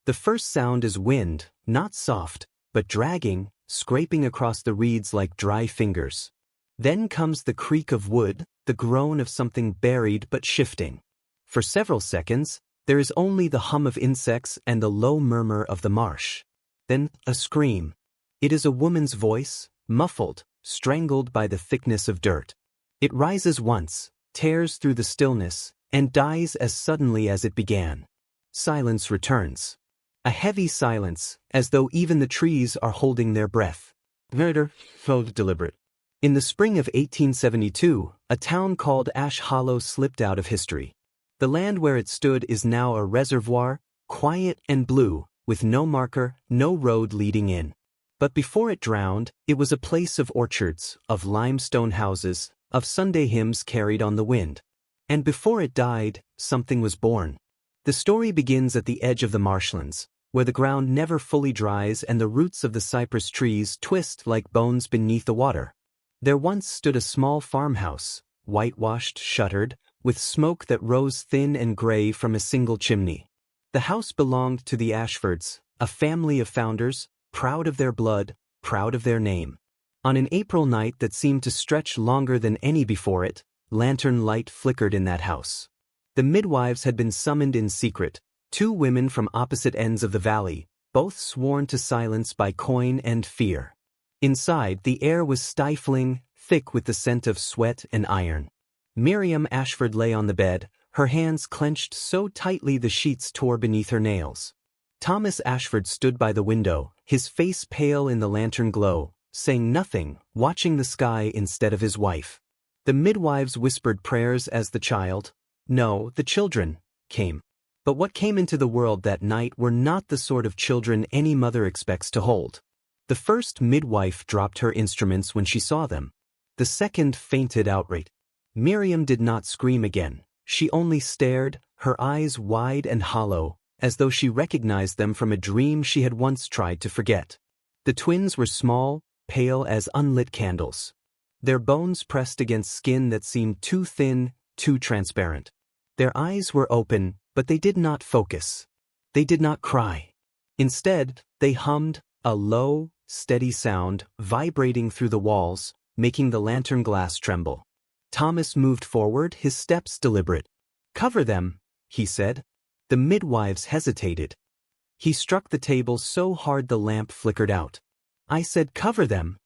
The first sound is wind, not soft, but dragging, scraping across the reeds like dry fingers. Then comes the creak of wood, the groan of something buried but shifting. For several seconds, there is only the hum of insects and the low murmur of the marsh. Then, a scream. It is a woman's voice, muffled, strangled by the thickness of dirt. It rises once, tears through the stillness, and dies as suddenly as it began. Silence returns. A heavy silence, as though even the trees are holding their breath. Murder, so deliberate. In the spring of 1872, a town called Ash Hollow slipped out of history. The land where it stood is now a reservoir, quiet and blue, with no marker, no road leading in. But before it drowned, it was a place of orchards, of limestone houses, of Sunday hymns carried on the wind. And before it died, something was born. The story begins at the edge of the marshlands, where the ground never fully dries and the roots of the cypress trees twist like bones beneath the water. There once stood a small farmhouse, whitewashed, shuttered, with smoke that rose thin and gray from a single chimney. The house belonged to the Ashfords, a family of founders, proud of their blood, proud of their name. On an April night that seemed to stretch longer than any before it, lantern light flickered in that house. The midwives had been summoned in secret, 2 women from opposite ends of the valley, both sworn to silence by coin and fear. Inside, the air was stifling, thick with the scent of sweat and iron. Miriam Ashford lay on the bed, her hands clenched so tightly the sheets tore beneath her nails. Thomas Ashford stood by the window, his face pale in the lantern glow, saying nothing, watching the sky instead of his wife. The midwives whispered prayers as the child, no, the children, came. But what came into the world that night were not the sort of children any mother expects to hold. The first midwife dropped her instruments when she saw them. The second fainted outright. Miriam did not scream again. She only stared, her eyes wide and hollow, as though she recognized them from a dream she had once tried to forget. The twins were small, pale as unlit candles. Their bones pressed against skin that seemed too thin, too transparent. Their eyes were open, but they did not focus. They did not cry. Instead, they hummed, a low, steady sound, vibrating through the walls, making the lantern glass tremble. Thomas moved forward, his steps deliberate. "Cover them," he said. The midwives hesitated. He struck the table so hard the lamp flickered out. "I said cover them."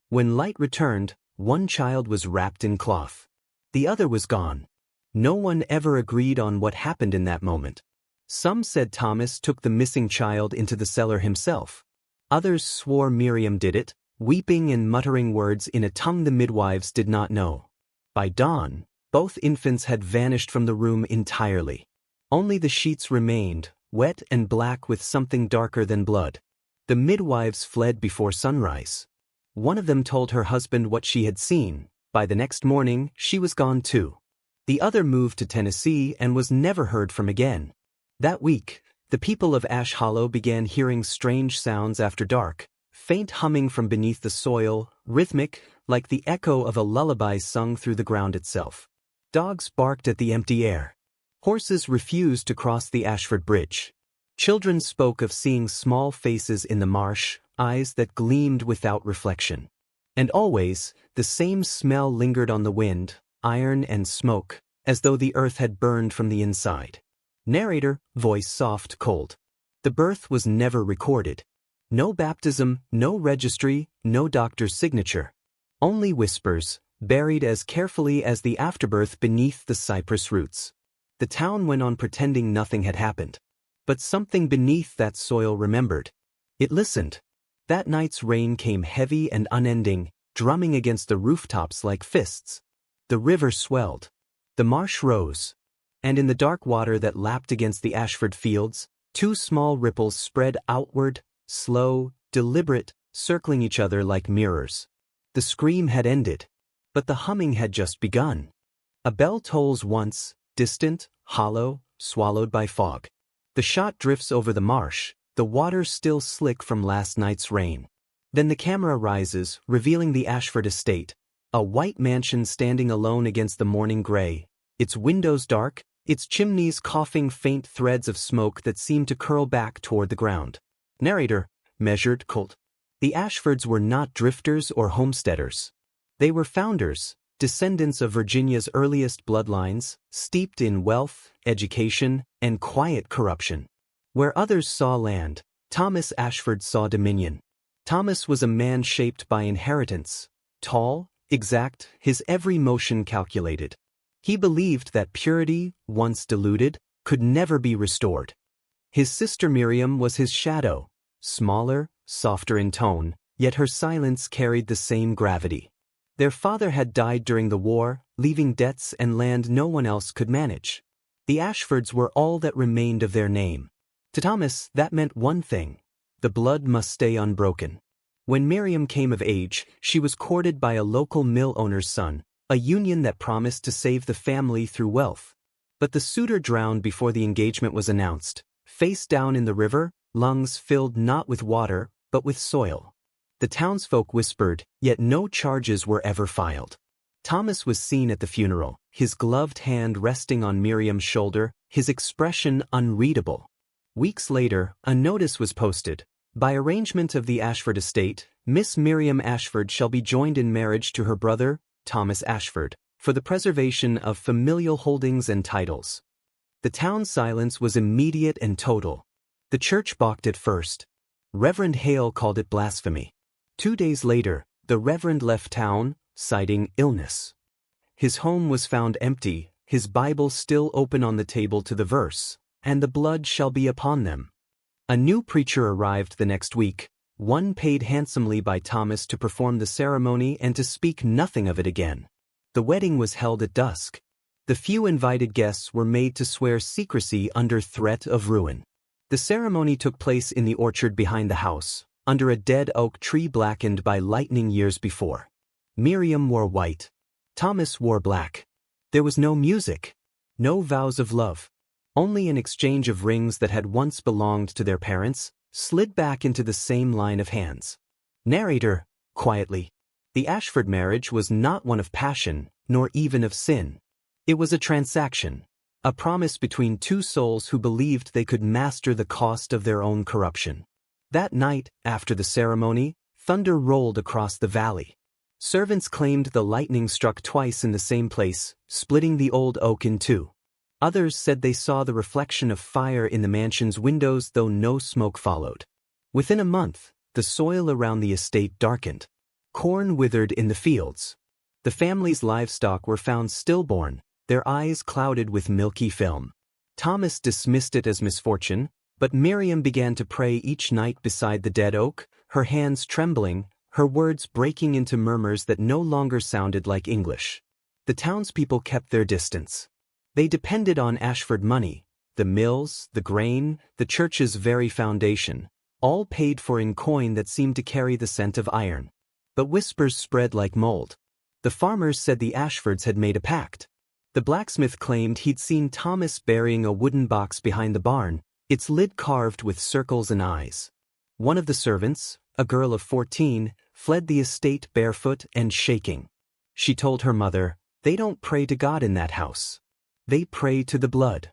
When light returned, one child was wrapped in cloth. The other was gone. No one ever agreed on what happened in that moment. Some said Thomas took the missing child into the cellar himself. Others swore Miriam did it, weeping and muttering words in a tongue the midwives did not know. By dawn, both infants had vanished from the room entirely. Only the sheets remained, wet and black with something darker than blood. The midwives fled before sunrise. One of them told her husband what she had seen. By the next morning, she was gone too. The other moved to Tennessee and was never heard from again. That week, the people of Ash Hollow began hearing strange sounds after dark, faint humming from beneath the soil, rhythmic, like the echo of a lullaby sung through the ground itself. Dogs barked at the empty air. Horses refused to cross the Ashford Bridge. Children spoke of seeing small faces in the marsh, eyes that gleamed without reflection. And always, the same smell lingered on the wind, iron and smoke, as though the earth had burned from the inside. Narrator, voice soft, cold. The birth was never recorded. No baptism, no registry, no doctor's signature. Only whispers, buried as carefully as the afterbirth beneath the cypress roots. The town went on pretending nothing had happened. But something beneath that soil remembered. It listened. That night's rain came heavy and unending, drumming against the rooftops like fists. The river swelled. The marsh rose. And in the dark water that lapped against the Ashford fields, 2 small ripples spread outward, slow, deliberate, circling each other like mirrors. The scream had ended. But the humming had just begun. A bell tolls once, distant, hollow, swallowed by fog. The shot drifts over the marsh, the water still slick from last night's rain. Then the camera rises, revealing the Ashford estate, a white mansion standing alone against the morning gray, its windows dark, its chimneys coughing faint threads of smoke that seemed to curl back toward the ground. Narrator, measured colt. The Ashfords were not drifters or homesteaders. They were founders, descendants of Virginia's earliest bloodlines, steeped in wealth, education, and quiet corruption. Where others saw land, Thomas Ashford saw dominion. Thomas was a man shaped by inheritance, tall, exact, his every motion calculated. He believed that purity, once diluted, could never be restored. His sister Miriam was his shadow, smaller, softer in tone, yet her silence carried the same gravity. Their father had died during the war, leaving debts and land no one else could manage. The Ashfords were all that remained of their name. To Thomas, that meant one thing: the blood must stay unbroken. When Miriam came of age, she was courted by a local mill owner's son, a union that promised to save the family through wealth. But the suitor drowned before the engagement was announced, face down in the river, lungs filled not with water, but with soil. The townsfolk whispered, yet no charges were ever filed. Thomas was seen at the funeral, his gloved hand resting on Miriam's shoulder, his expression unreadable. Weeks later, a notice was posted. By arrangement of the Ashford estate, Miss Miriam Ashford shall be joined in marriage to her brother, Thomas Ashford, for the preservation of familial holdings and titles. The town's silence was immediate and total. The church balked at first. Reverend Hale called it blasphemy. 2 days later, the Reverend left town, citing illness. His home was found empty, his Bible still open on the table to the verse, "And the blood shall be upon them." A new preacher arrived the next week, one paid handsomely by Thomas to perform the ceremony and to speak nothing of it again. The wedding was held at dusk. The few invited guests were made to swear secrecy under threat of ruin. The ceremony took place in the orchard behind the house, under a dead oak tree blackened by lightning years before. Miriam wore white. Thomas wore black. There was no music, no vows of love. Only an exchange of rings that had once belonged to their parents, slid back into the same line of hands. Narrator, quietly. The Ashford marriage was not one of passion, nor even of sin. It was a transaction, a promise between two souls who believed they could master the cost of their own corruption. That night, after the ceremony, thunder rolled across the valley. Servants claimed the lightning struck twice in the same place, splitting the old oak in two. Others said they saw the reflection of fire in the mansion's windows, though no smoke followed. Within a month, the soil around the estate darkened. Corn withered in the fields. The family's livestock were found stillborn, their eyes clouded with milky film. Thomas dismissed it as misfortune, but Miriam began to pray each night beside the dead oak, her hands trembling, her words breaking into murmurs that no longer sounded like English. The townspeople kept their distance. They depended on Ashford money, the mills, the grain, the church's very foundation, all paid for in coin that seemed to carry the scent of iron. But whispers spread like mold. The farmers said the Ashfords had made a pact. The blacksmith claimed he'd seen Thomas burying a wooden box behind the barn, its lid carved with circles and eyes. One of the servants, a girl of 14, fled the estate barefoot and shaking. She told her mother, "They don't pray to God in that house. They pray to the blood."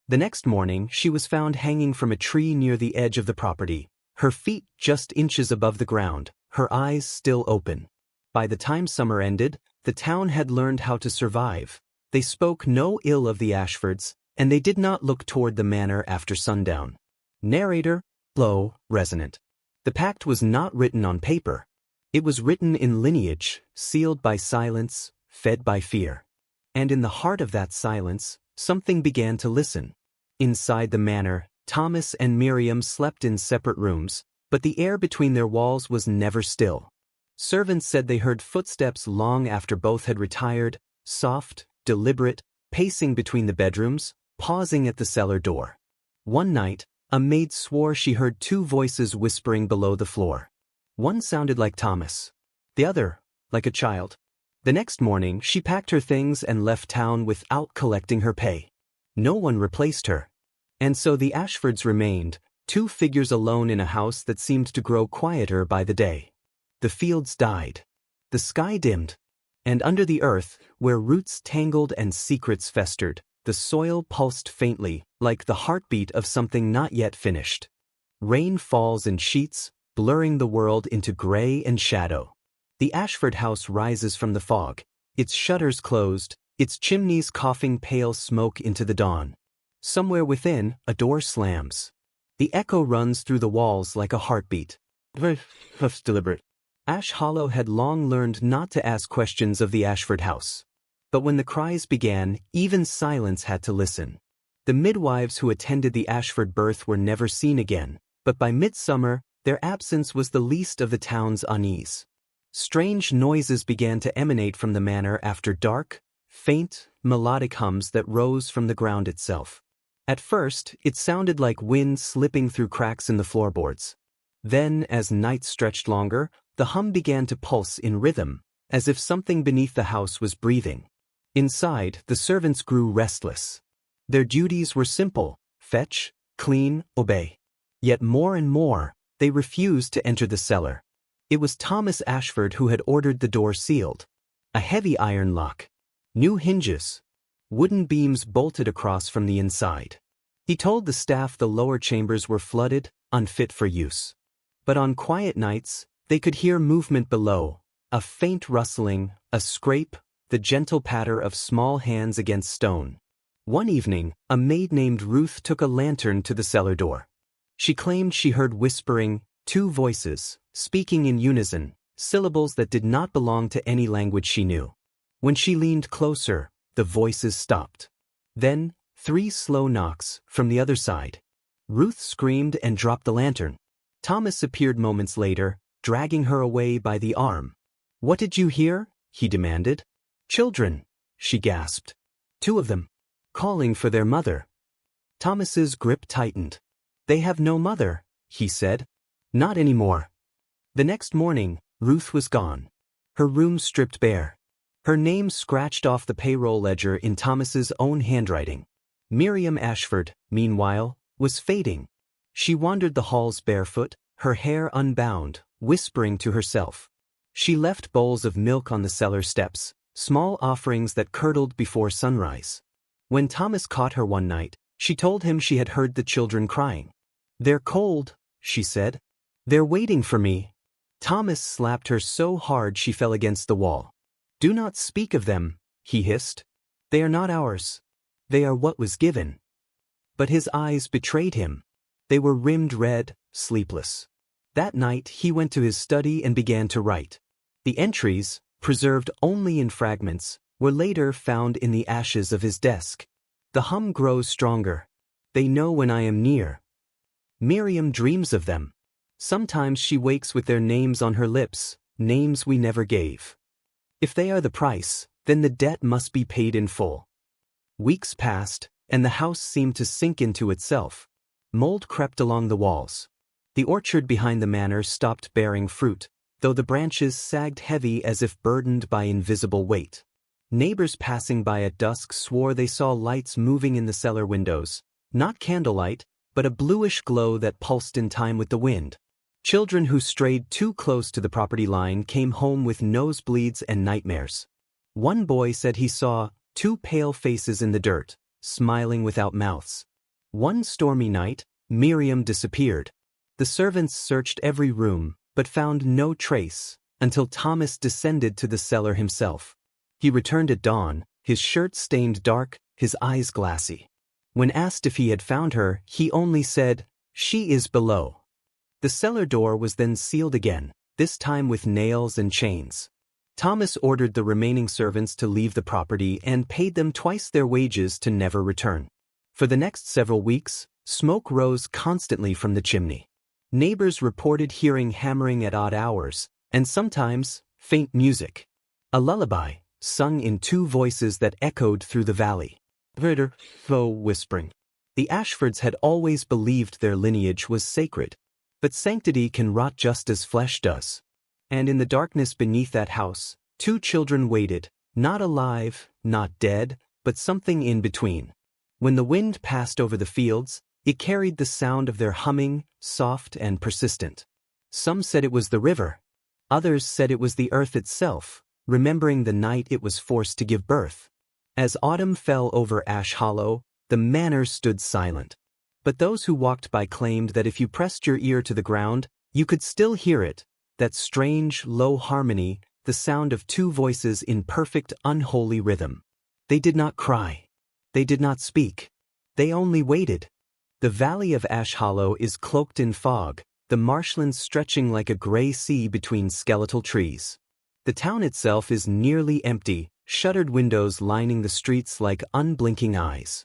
The next morning, she was found hanging from a tree near the edge of the property, her feet just inches above the ground, her eyes still open. By the time summer ended, the town had learned how to survive. They spoke no ill of the Ashfords, and they did not look toward the manor after sundown. Narrator, low, resonant. The pact was not written on paper. It was written in lineage, sealed by silence, fed by fear. And in the heart of that silence, something began to listen. Inside the manor, Thomas and Miriam slept in separate rooms, but the air between their walls was never still. Servants said they heard footsteps long after both had retired, soft, deliberate, pacing between the bedrooms, pausing at the cellar door. One night, a maid swore she heard two voices whispering below the floor. One sounded like Thomas. The other, like a child. The next morning, she packed her things and left town without collecting her pay. No one replaced her. And so the Ashfords remained, two figures alone in a house that seemed to grow quieter by the day. The fields died. The sky dimmed. And under the earth, where roots tangled and secrets festered, The soil pulsed faintly, like the heartbeat of something not yet finished. Rain falls in sheets, blurring the world into gray and shadow. The Ashford house rises from the fog, its shutters closed, its chimneys coughing pale smoke into the dawn. Somewhere within, a door slams. The echo runs through the walls like a heartbeat. Deliberate. Ash Hollow had long learned not to ask questions of the Ashford house. But when the cries began, even silence had to listen. The midwives who attended the Ashford birth were never seen again, but by midsummer, their absence was the least of the town's unease. Strange noises began to emanate from the manor after dark, faint, melodic hums that rose from the ground itself. At first, it sounded like wind slipping through cracks in the floorboards. Then, as nights stretched longer, the hum began to pulse in rhythm, as if something beneath the house was breathing. Inside, the servants grew restless. Their duties were simple: fetch, clean, obey. Yet more and more, they refused to enter the cellar. It was Thomas Ashford who had ordered the door sealed. A heavy iron lock. New hinges. Wooden beams bolted across from the inside. He told the staff the lower chambers were flooded, unfit for use. But on quiet nights, they could hear movement below, a faint rustling, a scrape, the gentle patter of small hands against stone. One evening, a maid named Ruth took a lantern to the cellar door. She claimed she heard whispering, two voices, speaking in unison, syllables that did not belong to any language she knew. When she leaned closer, the voices stopped. Then, 3 slow knocks from the other side. Ruth screamed and dropped the lantern. Thomas appeared moments later, dragging her away by the arm. "What did you hear?" he demanded. "Children," she gasped. 2 of them. Calling for their mother. Thomas's grip tightened. "They have no mother," he said. "Not anymore." The next morning, Ruth was gone. Her room stripped bare. Her name scratched off the payroll ledger in Thomas's own handwriting. Miriam Ashford, meanwhile, was fading. She wandered the halls barefoot, her hair unbound, whispering to herself. She left bowls of milk on the cellar steps, small offerings that curdled before sunrise. When Thomas caught her one night, she told him she had heard the children crying. "They're cold," she said. "They're waiting for me." Thomas slapped her so hard she fell against the wall. "Do not speak of them," he hissed. "They are not ours. They are what was given." But his eyes betrayed him. They were rimmed red, sleepless. That night he went to his study and began to write. The entries, preserved only in fragments, were later found in the ashes of his desk. The hum grows stronger. "They know when I am near." Miriam dreams of them. Sometimes she wakes with their names on her lips, names we never gave. If they are the price, then the debt must be paid in full. Weeks passed, and the house seemed to sink into itself. Mold crept along the walls. The orchard behind the manor stopped bearing fruit, though the branches sagged heavy as if burdened by invisible weight. Neighbors passing by at dusk swore they saw lights moving in the cellar windows, not candlelight, but a bluish glow that pulsed in time with the wind. Children who strayed too close to the property line came home with nosebleeds and nightmares. One boy said he saw 2 pale faces in the dirt, smiling without mouths. One stormy night, Miriam disappeared. The servants searched every room, but found no trace, until Thomas descended to the cellar himself. He returned at dawn, his shirt stained dark, his eyes glassy. When asked if he had found her, he only said, "She is below." The cellar door was then sealed again, this time with nails and chains. Thomas ordered the remaining servants to leave the property and paid them twice their wages to never return. For the next several weeks, smoke rose constantly from the chimney. Neighbors reported hearing hammering at odd hours, and sometimes, faint music. A lullaby, sung in 2 voices that echoed through the valley. Whispering. The Ashfords had always believed their lineage was sacred. But sanctity can rot just as flesh does. And in the darkness beneath that house, 2 children waited, not alive, not dead, but something in between. When the wind passed over the fields, it carried the sound of their humming, soft and persistent. Some said it was the river. Others said it was the earth itself, remembering the night it was forced to give birth. As autumn fell over Ash Hollow, the manor stood silent. But those who walked by claimed that if you pressed your ear to the ground, you could still hear it, that strange, low harmony, the sound of two voices in perfect, unholy rhythm. They did not cry. They did not speak. They only waited. The valley of Ash Hollow is cloaked in fog, the marshlands stretching like a gray sea between skeletal trees. The town itself is nearly empty, shuttered windows lining the streets like unblinking eyes.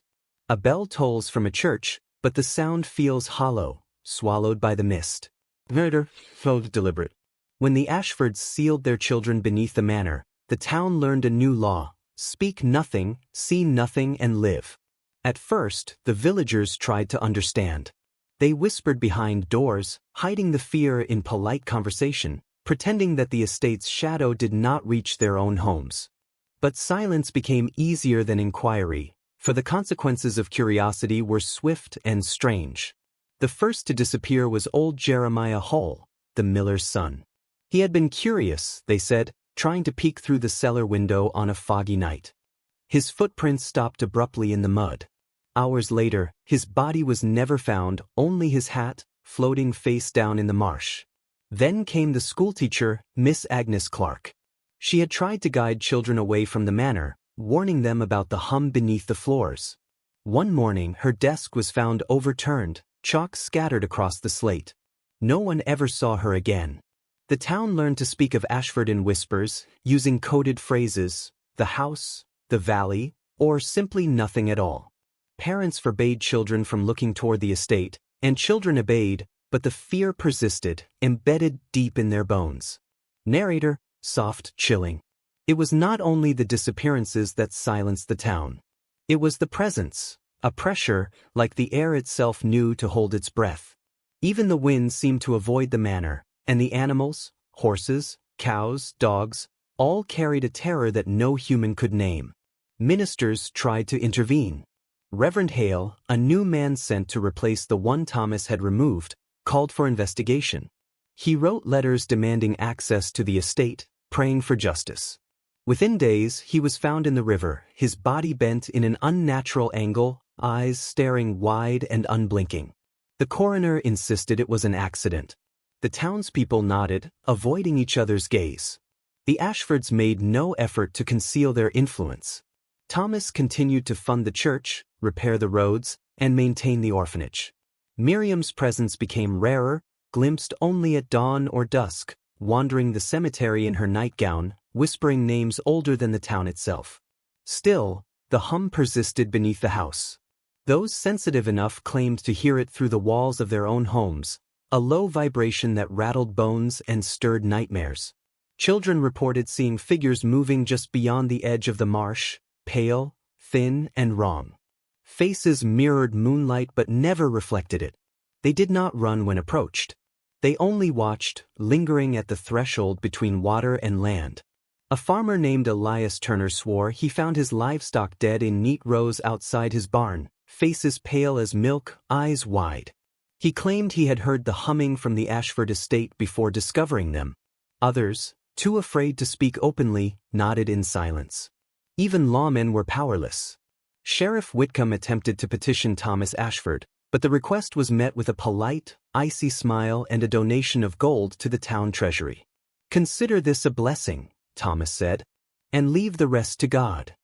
A bell tolls from a church, but the sound feels hollow, swallowed by the mist. Murder felt deliberate. When the Ashfords sealed their children beneath the manor, the town learned a new law: speak nothing, see nothing, and live. At first, the villagers tried to understand. They whispered behind doors, hiding the fear in polite conversation, pretending that the estate's shadow did not reach their own homes. But silence became easier than inquiry, for the consequences of curiosity were swift and strange. The first to disappear was old Jeremiah Hull, the miller's son. He had been curious, they said, trying to peek through the cellar window on a foggy night. His footprints stopped abruptly in the mud. Hours later, his body was never found, only his hat, floating face down in the marsh. Then came the schoolteacher, Miss Agnes Clark. She had tried to guide children away from the manor, warning them about the hum beneath the floors. One morning, her desk was found overturned, chalk scattered across the slate. No one ever saw her again. The town learned to speak of Ashford in whispers, using coded phrases, the house, the valley, or simply nothing at all. Parents forbade children from looking toward the estate, and children obeyed, but the fear persisted, embedded deep in their bones. Narrator, soft, chilling. It was not only the disappearances that silenced the town. It was the presence, a pressure, like the air itself knew to hold its breath. Even the wind seemed to avoid the manor, and the animals, horses, cows, dogs, all carried a terror that no human could name. Ministers tried to intervene. Reverend Hale, a new man sent to replace the one Thomas had removed, called for investigation. He wrote letters demanding access to the estate, praying for justice. Within days, he was found in the river, his body bent in an unnatural angle, eyes staring wide and unblinking. The coroner insisted it was an accident. The townspeople nodded, avoiding each other's gaze. The Ashfords made no effort to conceal their influence. Thomas continued to fund the church, repair the roads, and maintain the orphanage. Miriam's presence became rarer, glimpsed only at dawn or dusk, wandering the cemetery in her nightgown, whispering names older than the town itself. Still, the hum persisted beneath the house. Those sensitive enough claimed to hear it through the walls of their own homes, a low vibration that rattled bones and stirred nightmares. Children reported seeing figures moving just beyond the edge of the marsh, pale, thin, and wrong. Faces mirrored moonlight but never reflected it. They did not run when approached. They only watched, lingering at the threshold between water and land. A farmer named Elias Turner swore he found his livestock dead in neat rows outside his barn, faces pale as milk, eyes wide. He claimed he had heard the humming from the Ashford estate before discovering them. Others, too afraid to speak openly, nodded in silence. Even lawmen were powerless. Sheriff Whitcomb attempted to petition Thomas Ashford, but the request was met with a polite, icy smile and a donation of gold to the town treasury. "Consider this a blessing," Thomas said, "and leave the rest to God."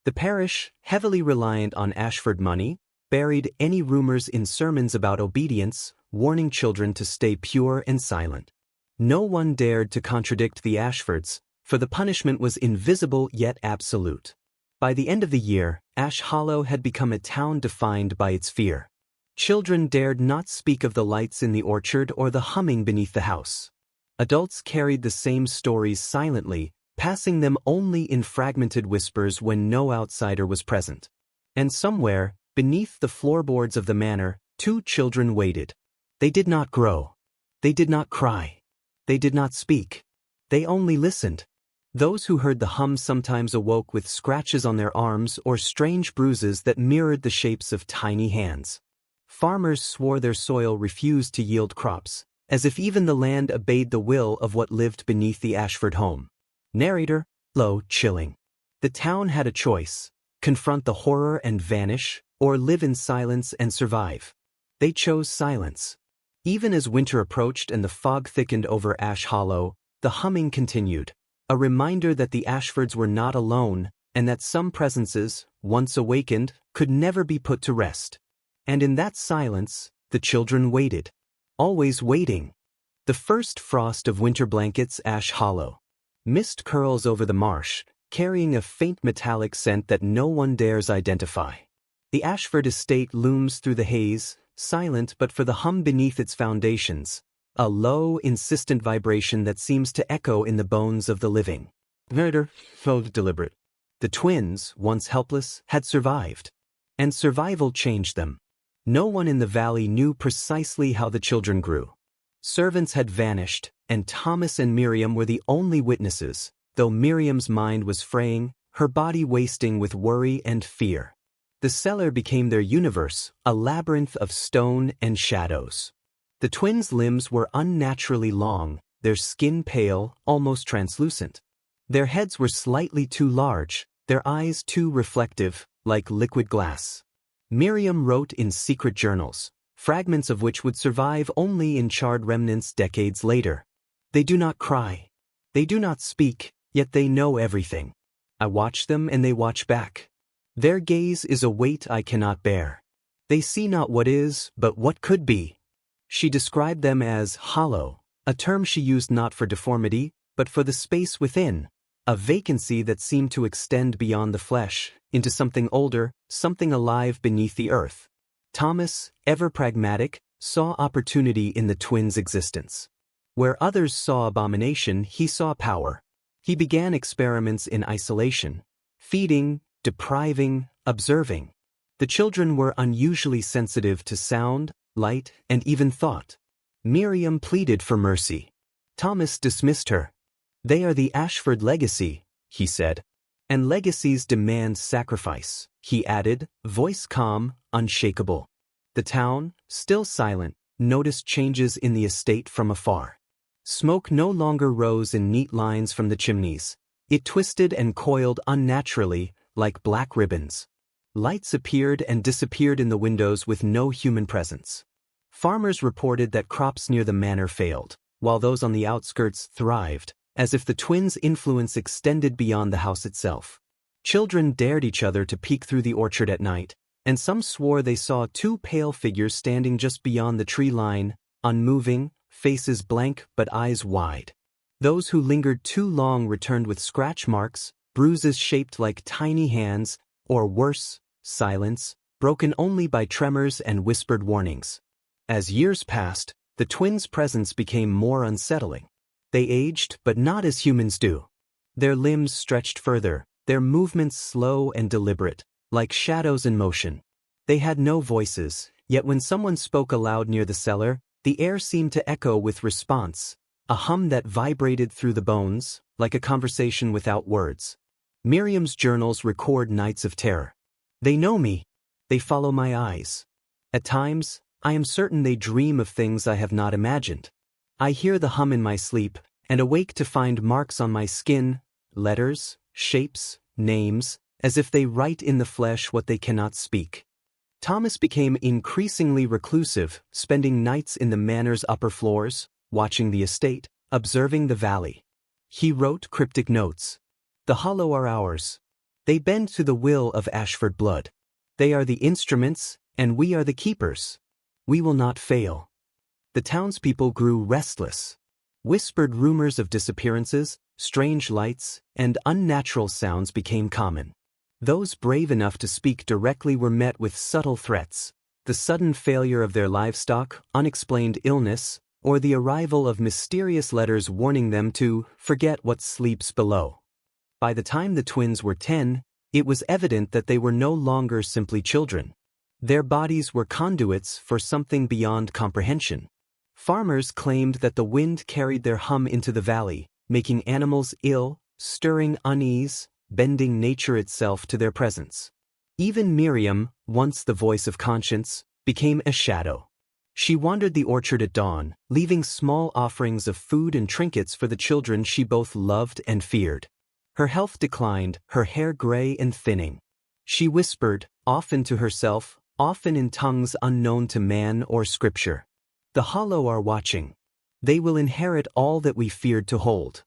The parish, heavily reliant on Ashford money, buried any rumors in sermons about obedience, warning children to stay pure and silent. No one dared to contradict the Ashfords, for the punishment was invisible yet absolute. By the end of the year, Ash Hollow had become a town defined by its fear. Children dared not speak of the lights in the orchard or the humming beneath the house. Adults carried the same stories silently, passing them only in fragmented whispers when no outsider was present. And somewhere, beneath the floorboards of the manor, two children waited. They did not grow. They did not cry. They did not speak. They only listened. Those who heard the hum sometimes awoke with scratches on their arms or strange bruises that mirrored the shapes of tiny hands. Farmers swore their soil refused to yield crops, as if even the land obeyed the will of what lived beneath the Ashford home. Narrator, low, chilling. The town had a choice: confront the horror and vanish, or live in silence and survive. They chose silence. Even as winter approached and the fog thickened over Ash Hollow, the humming continued, a reminder that the Ashfords were not alone, and that some presences, once awakened, could never be put to rest. And in that silence, the children waited. Always waiting. The first frost of winter blankets Ash Hollow. Mist curls over the marsh, carrying a faint metallic scent that no one dares identify. The Ashford estate looms through the haze, silent but for the hum beneath its foundations, a low, insistent vibration that seems to echo in the bones of the living. Murder, so deliberate. The twins, once helpless, had survived. And survival changed them. No one in the valley knew precisely how the children grew. Servants had vanished, and Thomas and Miriam were the only witnesses, though Miriam's mind was fraying, her body wasting with worry and fear. The cellar became their universe, a labyrinth of stone and shadows. The twins' limbs were unnaturally long, their skin pale, almost translucent. Their heads were slightly too large, their eyes too reflective, like liquid glass. Miriam wrote in secret journals, fragments of which would survive only in charred remnants decades later. They do not cry. They do not speak, yet they know everything. I watch them and they watch back. Their gaze is a weight I cannot bear. They see not what is, but what could be. She described them as hollow, a term she used not for deformity, but for the space within, a vacancy that seemed to extend beyond the flesh, into something older, something alive beneath the earth. Thomas, ever pragmatic, saw opportunity in the twins' existence. Where others saw abomination, he saw power. He began experiments in isolation, feeding, depriving, observing. The children were unusually sensitive to sound, light, and even thought. Miriam pleaded for mercy. Thomas dismissed her. They are the Ashford legacy, he said. And legacies demand sacrifice, he added, voice calm, unshakable. The town, still silent, noticed changes in the estate from afar. Smoke no longer rose in neat lines from the chimneys. It twisted and coiled unnaturally, like black ribbons. Lights appeared and disappeared in the windows with no human presence. Farmers reported that crops near the manor failed, while those on the outskirts thrived, as if the twins' influence extended beyond the house itself. Children dared each other to peek through the orchard at night, and some swore they saw two pale figures standing just beyond the tree line, unmoving, faces blank but eyes wide. Those who lingered too long returned with scratch marks, bruises shaped like tiny hands, or worse, silence, broken only by tremors and whispered warnings. As years passed, the twins' presence became more unsettling. They aged, but not as humans do. Their limbs stretched further, their movements slow and deliberate, like shadows in motion. They had no voices, yet when someone spoke aloud near the cellar, the air seemed to echo with response, a hum that vibrated through the bones, like a conversation without words. Miriam's journals record nights of terror. They know me. They follow my eyes. At times, I am certain they dream of things I have not imagined. I hear the hum in my sleep, and awake to find marks on my skin, letters, shapes, names, as if they write in the flesh what they cannot speak. Thomas became increasingly reclusive, spending nights in the manor's upper floors, watching the estate, observing the valley. He wrote cryptic notes. The hollow are ours. They bend to the will of Ashford blood. They are the instruments, and we are the keepers. We will not fail. The townspeople grew restless. Whispered rumors of disappearances, strange lights, and unnatural sounds became common. Those brave enough to speak directly were met with subtle threats: the sudden failure of their livestock, unexplained illness, or the arrival of mysterious letters warning them to forget what sleeps below. By the time the twins were 10, it was evident that they were no longer simply children. Their bodies were conduits for something beyond comprehension. Farmers claimed that the wind carried their hum into the valley, making animals ill, stirring unease, bending nature itself to their presence. Even Miriam, once the voice of conscience, became a shadow. She wandered the orchard at dawn, leaving small offerings of food and trinkets for the children she both loved and feared. Her health declined, her hair gray and thinning. She whispered, often to herself, often in tongues unknown to man or scripture. The hollow are watching. They will inherit all that we feared to hold.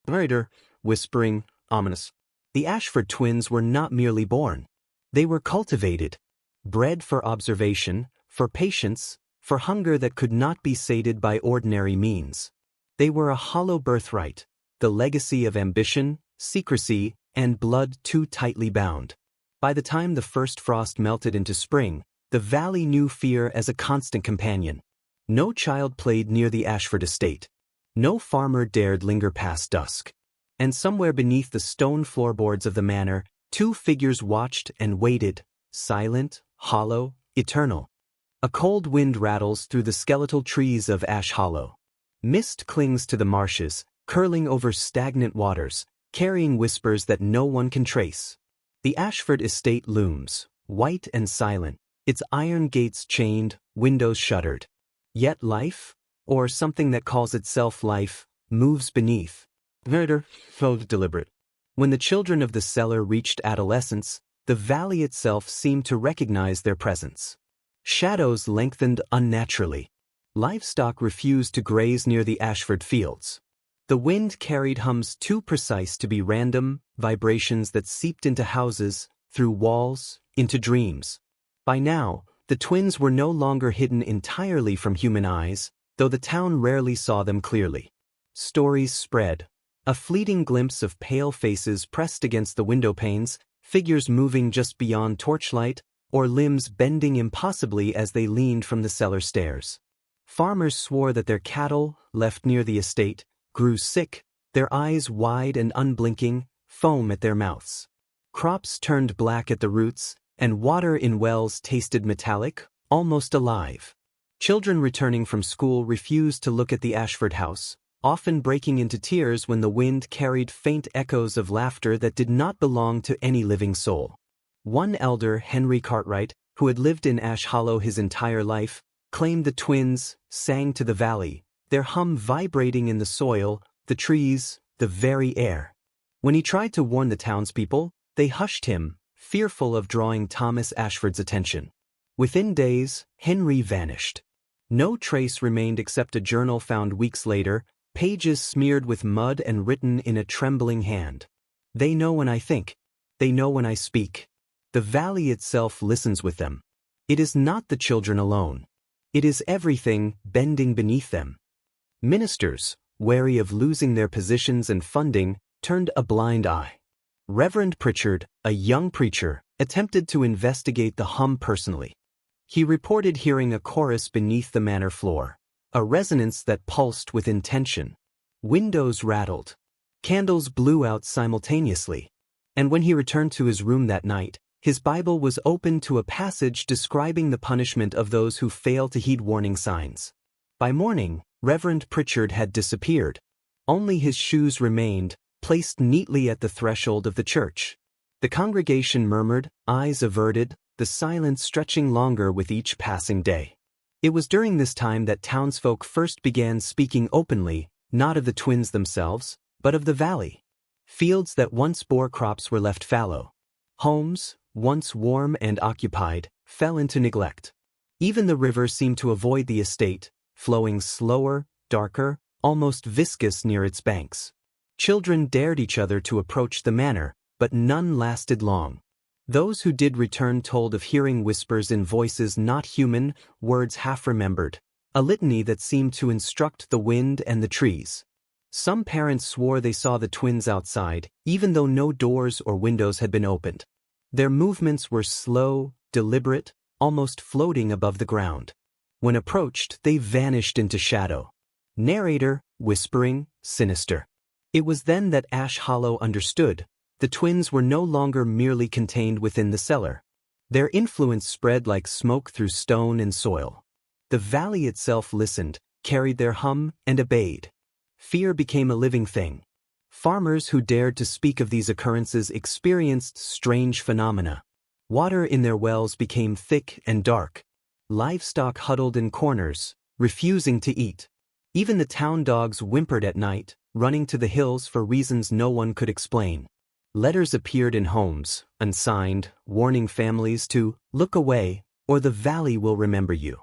Murder, whispering, ominous. The Ashford twins were not merely born. They were cultivated, bred for observation, for patience, for hunger that could not be sated by ordinary means. They were a hollow birthright, the legacy of ambition, secrecy, and blood too tightly bound. By the time the first frost melted into spring, the valley knew fear as a constant companion. No child played near the Ashford estate. No farmer dared linger past dusk. And somewhere beneath the stone floorboards of the manor, two figures watched and waited, silent, hollow, eternal. A cold wind rattles through the skeletal trees of Ash Hollow. Mist clings to the marshes, curling over stagnant waters, carrying whispers that no one can trace. The Ashford estate looms, white and silent, its iron gates chained, windows shuttered. Yet life, or something that calls itself life, moves beneath. Murder, so deliberate. When the children of the cellar reached adolescence, the valley itself seemed to recognize their presence. Shadows lengthened unnaturally. Livestock refused to graze near the Ashford fields. The wind carried hums too precise to be random, vibrations that seeped into houses, through walls, into dreams. By now, the twins were no longer hidden entirely from human eyes, though the town rarely saw them clearly. Stories spread. A fleeting glimpse of pale faces pressed against the window panes, figures moving just beyond torchlight, or limbs bending impossibly as they leaned from the cellar stairs. Farmers swore that their cattle, left near the estate, grew sick, their eyes wide and unblinking, foam at their mouths. Crops turned black at the roots, and water in wells tasted metallic, almost alive. Children returning from school refused to look at the Ashford house, often breaking into tears when the wind carried faint echoes of laughter that did not belong to any living soul. One elder, Henry Cartwright, who had lived in Ash Hollow his entire life, claimed the twins sang to the valley, their hum vibrating in the soil, the trees, the very air. When he tried to warn the townspeople, they hushed him, fearful of drawing Thomas Ashford's attention. Within days, Henry vanished. No trace remained except a journal found weeks later, pages smeared with mud and written in a trembling hand. They know when I think. They know when I speak. The valley itself listens with them. It is not the children alone. It is everything bending beneath them. Ministers, wary of losing their positions and funding, turned a blind eye. Reverend Pritchard, a young preacher, attempted to investigate the hum personally. He reported hearing a chorus beneath the manor floor, a resonance that pulsed with intention. Windows rattled. Candles blew out simultaneously. And when he returned to his room that night, his Bible was open to a passage describing the punishment of those who fail to heed warning signs. By morning, Reverend Pritchard had disappeared. Only his shoes remained, placed neatly at the threshold of the church. The congregation murmured, eyes averted, the silence stretching longer with each passing day. It was during this time that townsfolk first began speaking openly, not of the twins themselves, but of the valley. Fields that once bore crops were left fallow. Homes, once warm and occupied, fell into neglect. Even the river seemed to avoid the estate, flowing slower, darker, almost viscous near its banks. Children dared each other to approach the manor, but none lasted long. Those who did return told of hearing whispers in voices not human, words half-remembered, a litany that seemed to instruct the wind and the trees. Some parents swore they saw the twins outside, even though no doors or windows had been opened. Their movements were slow, deliberate, almost floating above the ground. When approached, they vanished into shadow. Narrator, whispering, sinister. It was then that Ash Hollow understood. The twins were no longer merely contained within the cellar. Their influence spread like smoke through stone and soil. The valley itself listened, carried their hum, and obeyed. Fear became a living thing. Farmers who dared to speak of these occurrences experienced strange phenomena. Water in their wells became thick and dark. Livestock huddled in corners, refusing to eat. Even the town dogs whimpered at night, running to the hills for reasons no one could explain. Letters appeared in homes, unsigned, warning families to look away, or the valley will remember you.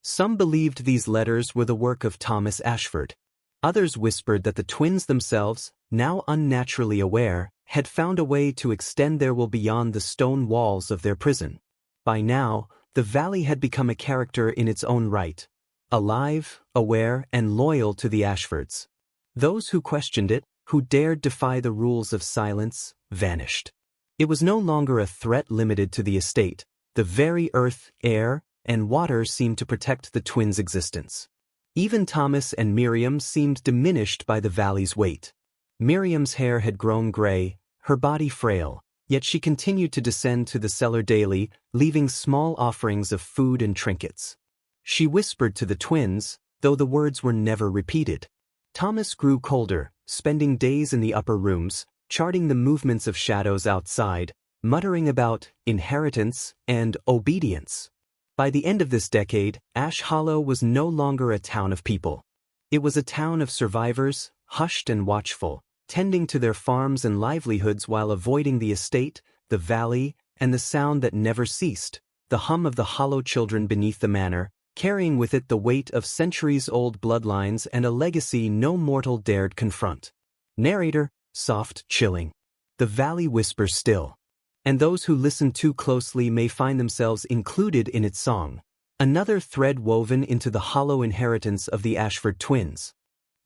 Some believed these letters were the work of Thomas Ashford. Others whispered that the twins themselves, now unnaturally aware, had found a way to extend their will beyond the stone walls of their prison. By now, the valley had become a character in its own right, alive, aware, and loyal to the Ashfords. Those who questioned it, who dared defy the rules of silence, vanished. It was no longer a threat limited to the estate. The very earth, air, and water seemed to protect the twins' existence. Even Thomas and Miriam seemed diminished by the valley's weight. Miriam's hair had grown gray, her body frail, yet she continued to descend to the cellar daily, leaving small offerings of food and trinkets. She whispered to the twins, though the words were never repeated. Thomas grew colder, spending days in the upper rooms, charting the movements of shadows outside, muttering about inheritance and obedience. By the end of this decade, Ash Hollow was no longer a town of people. It was a town of survivors, hushed and watchful, tending to their farms and livelihoods while avoiding the estate, the valley, and the sound that never ceased, the hum of the Hollow children beneath the manor, carrying with it the weight of centuries-old bloodlines and a legacy no mortal dared confront. Narrator, soft, chilling. The valley whispers still. And those who listen too closely may find themselves included in its song, another thread woven into the hollow inheritance of the Ashford twins.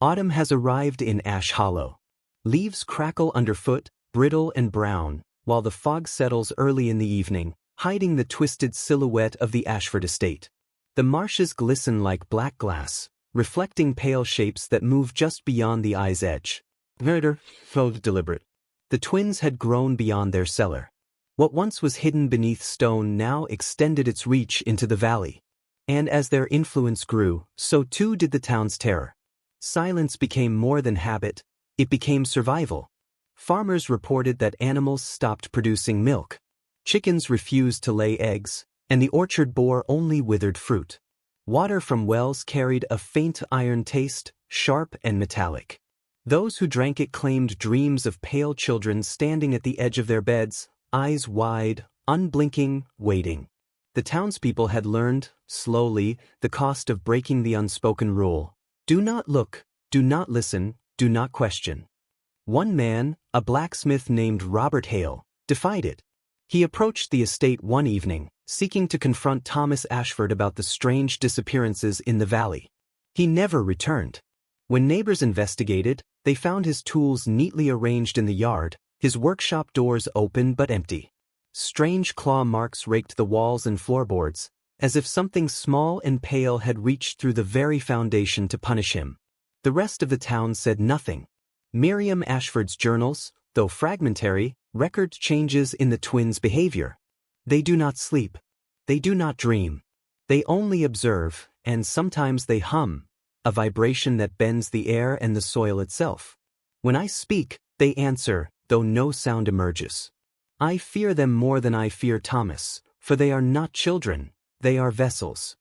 Autumn has arrived in Ash Hollow. Leaves crackle underfoot, brittle and brown, while the fog settles early in the evening, hiding the twisted silhouette of the Ashford estate. The marshes glisten like black glass, reflecting pale shapes that move just beyond the eye's edge. Murder, so deliberate. The twins had grown beyond their cellar. What once was hidden beneath stone now extended its reach into the valley. And as their influence grew, so too did the town's terror. Silence became more than habit, it became survival. Farmers reported that animals stopped producing milk. Chickens refused to lay eggs, and the orchard bore only withered fruit. Water from wells carried a faint iron taste, sharp and metallic. Those who drank it claimed dreams of pale children standing at the edge of their beds, eyes wide, unblinking, waiting. The townspeople had learned, slowly, the cost of breaking the unspoken rule. Do not look, do not listen, do not question. One man, a blacksmith named Robert Hale, defied it. He approached the estate one evening, seeking to confront Thomas Ashford about the strange disappearances in the valley. He never returned. When neighbors investigated, they found his tools neatly arranged in the yard, his workshop doors open but empty. Strange claw marks raked the walls and floorboards, as if something small and pale had reached through the very foundation to punish him. The rest of the town said nothing. Miriam Ashford's journals, though fragmentary, record changes in the twins' behavior. They do not sleep. They do not dream. They only observe, and sometimes they hum, a vibration that bends the air and the soil itself. When I speak, they answer, though no sound emerges. I fear them more than I fear Thomas, for they are not children, they are vessels.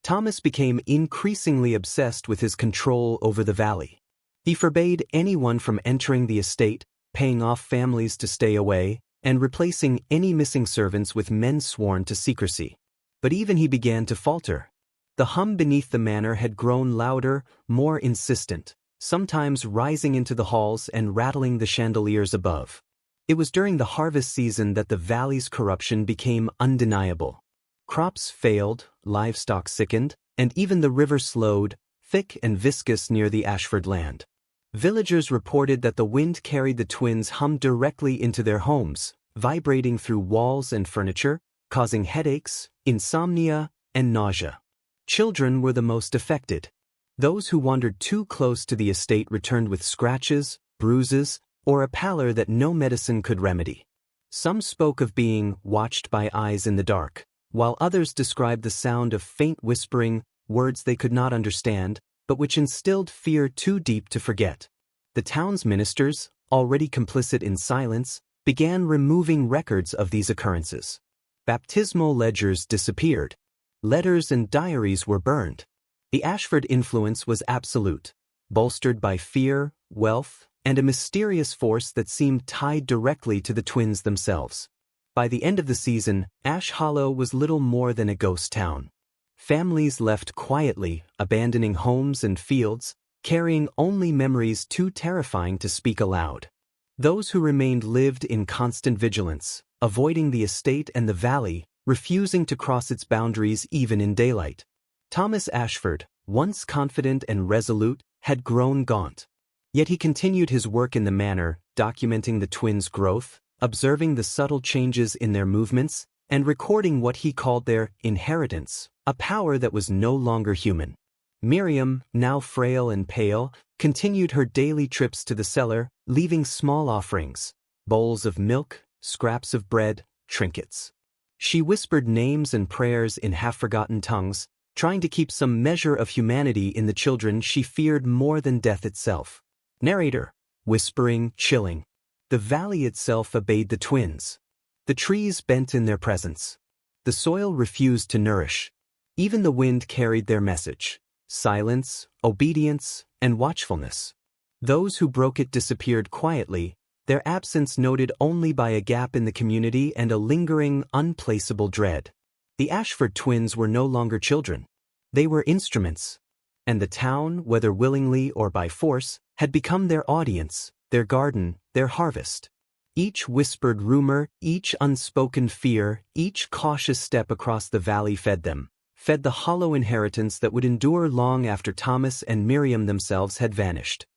Thomas became increasingly obsessed with his control over the valley. He forbade anyone from entering the estate, paying off families to stay away, and replacing any missing servants with men sworn to secrecy. But even he began to falter. The hum beneath the manor had grown louder, more insistent, sometimes rising into the halls and rattling the chandeliers above. It was during the harvest season that the valley's corruption became undeniable. Crops failed, livestock sickened, and even the river slowed, thick and viscous near the Ashford land. Villagers reported that the wind carried the twins' hum directly into their homes, vibrating through walls and furniture, causing headaches, insomnia, and nausea. Children were the most affected. Those who wandered too close to the estate returned with scratches, bruises, or a pallor that no medicine could remedy. Some spoke of being watched by eyes in the dark, while others described the sound of faint whispering, words they could not understand, but which instilled fear too deep to forget. The town's ministers, already complicit in silence, began removing records of these occurrences. Baptismal ledgers disappeared. Letters and diaries were burned. The Ashford influence was absolute, bolstered by fear, wealth, and a mysterious force that seemed tied directly to the twins themselves. By the end of the season, Ash Hollow was little more than a ghost town. Families left quietly, abandoning homes and fields, carrying only memories too terrifying to speak aloud. Those who remained lived in constant vigilance, avoiding the estate and the valley, refusing to cross its boundaries even in daylight. Thomas Ashford, once confident and resolute, had grown gaunt. Yet he continued his work in the manor, documenting the twins' growth, observing the subtle changes in their movements, and recording what he called their inheritance, a power that was no longer human. Miriam, now frail and pale, continued her daily trips to the cellar, leaving small offerings, bowls of milk, scraps of bread, trinkets. She whispered names and prayers in half-forgotten tongues, trying to keep some measure of humanity in the children she feared more than death itself. Narrator, whispering, chilling. The valley itself obeyed the twins. The trees bent in their presence. The soil refused to nourish. Even the wind carried their message: silence, obedience, and watchfulness. Those who broke it disappeared quietly, their absence noted only by a gap in the community and a lingering, unplaceable dread. The Ashford twins were no longer children. They were instruments. And the town, whether willingly or by force, had become their audience, their garden, their harvest. Each whispered rumor, each unspoken fear, each cautious step across the valley fed the hollow inheritance that would endure long after Thomas and Miriam themselves had vanished.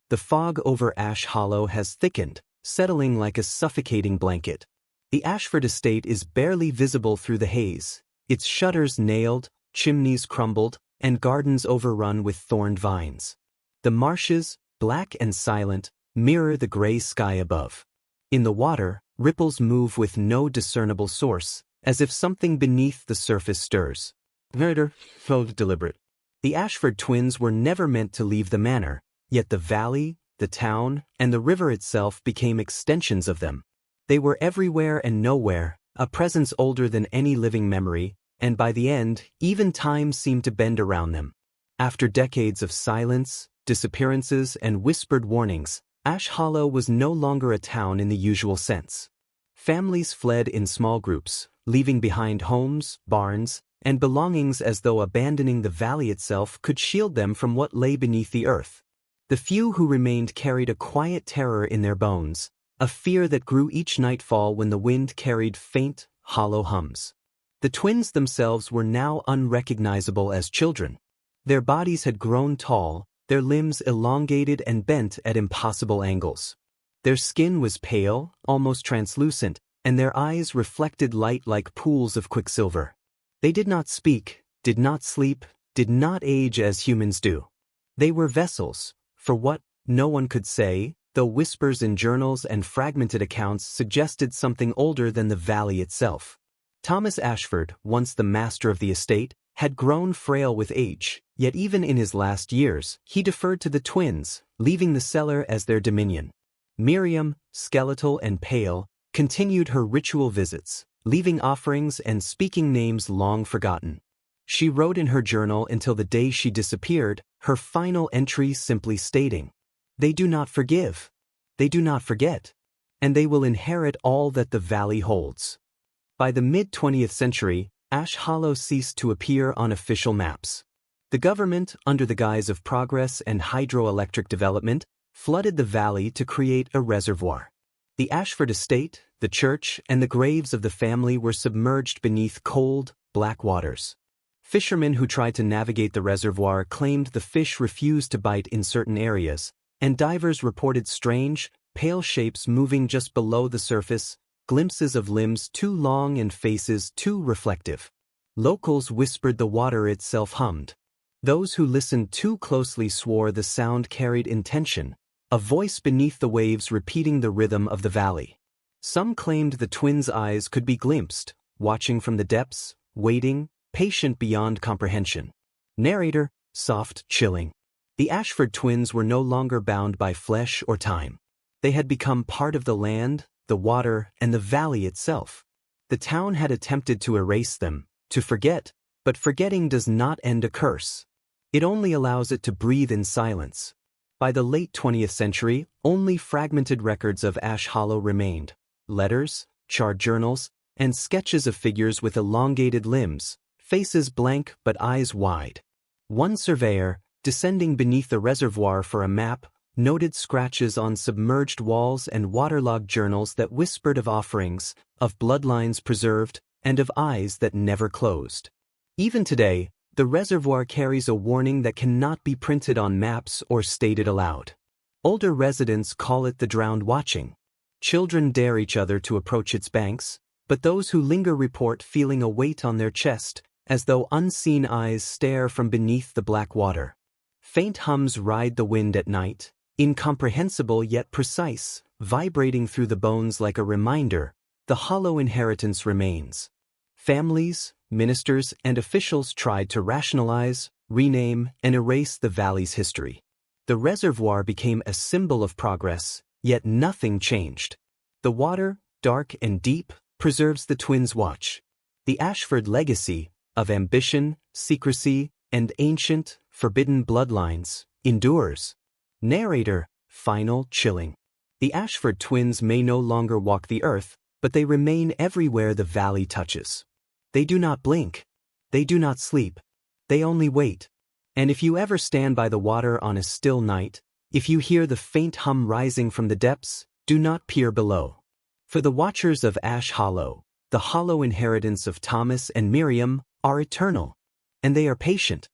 The fog over Ash Hollow has thickened, settling like a suffocating blanket. The Ashford estate is barely visible through the haze, its shutters nailed, chimneys crumbled, and gardens overrun with thorned vines. The marshes, black and silent, mirror the gray sky above. In the water, ripples move with no discernible source, as if something beneath the surface stirs. Murder, felt deliberate. The Ashford twins were never meant to leave the manor, yet the valley, the town, and the river itself became extensions of them. They were everywhere and nowhere, a presence older than any living memory, and by the end, even time seemed to bend around them. After decades of silence, disappearances, and whispered warnings, Ash Hollow was no longer a town in the usual sense. Families fled in small groups, leaving behind homes, barns, and belongings as though abandoning the valley itself could shield them from what lay beneath the earth. The few who remained carried a quiet terror in their bones, a fear that grew each nightfall when the wind carried faint, hollow hums. The twins themselves were now unrecognizable as children. Their bodies had grown tall, their limbs elongated and bent at impossible angles. Their skin was pale, almost translucent, and their eyes reflected light like pools of quicksilver. They did not speak, did not sleep, did not age as humans do. They were vessels, for what, no one could say, though whispers in journals and fragmented accounts suggested something older than the valley itself. Thomas Ashford, once the master of the estate, had grown frail with age, yet even in his last years, he deferred to the twins, leaving the cellar as their dominion. Miriam, skeletal and pale, continued her ritual visits, leaving offerings and speaking names long forgotten. She wrote in her journal until the day she disappeared, her final entry simply stating, "They do not forgive. They do not forget. And they will inherit all that the valley holds." By the mid-20th century, Ash Hollow ceased to appear on official maps. The government, under the guise of progress and hydroelectric development, flooded the valley to create a reservoir. The Ashford estate, the church, and the graves of the family were submerged beneath cold, black waters. Fishermen who tried to navigate the reservoir claimed the fish refused to bite in certain areas, and divers reported strange, pale shapes moving just below the surface, glimpses of limbs too long and faces too reflective. Locals whispered the water itself hummed. Those who listened too closely swore the sound carried intention, a voice beneath the waves repeating the rhythm of the valley. Some claimed the twins' eyes could be glimpsed, watching from the depths, waiting, patient beyond comprehension. Narrator, soft, chilling. The Ashford twins were no longer bound by flesh or time. They had become part of the land, the water, and the valley itself. The town had attempted to erase them, to forget, but forgetting does not end a curse. It only allows it to breathe in silence. By the late 20th century, only fragmented records of Ash Hollow remained. Letters, charred journals, and sketches of figures with elongated limbs, faces blank but eyes wide. One surveyor, descending beneath the reservoir for a map, noted scratches on submerged walls and waterlogged journals that whispered of offerings, of bloodlines preserved, and of eyes that never closed. Even today, the reservoir carries a warning that cannot be printed on maps or stated aloud. Older residents call it the drowned watching. Children dare each other to approach its banks, but those who linger report feeling a weight on their chest, as though unseen eyes stare from beneath the black water. Faint hums ride the wind at night, incomprehensible yet precise, vibrating through the bones like a reminder, the hollow inheritance remains. Families, ministers, and officials tried to rationalize, rename, and erase the valley's history. The reservoir became a symbol of progress, yet nothing changed. The water, dark and deep, preserves the twins' watch. The Ashford legacy, of ambition, secrecy, and ancient, forbidden bloodlines, endures. Narrator, final chilling. The Ashford twins may no longer walk the earth, but they remain everywhere the valley touches. They do not blink. They do not sleep. They only wait. And if you ever stand by the water on a still night, if you hear the faint hum rising from the depths, do not peer below. For the watchers of Ash Hollow, the hollow inheritance of Thomas and Miriam, are eternal. And they are patient.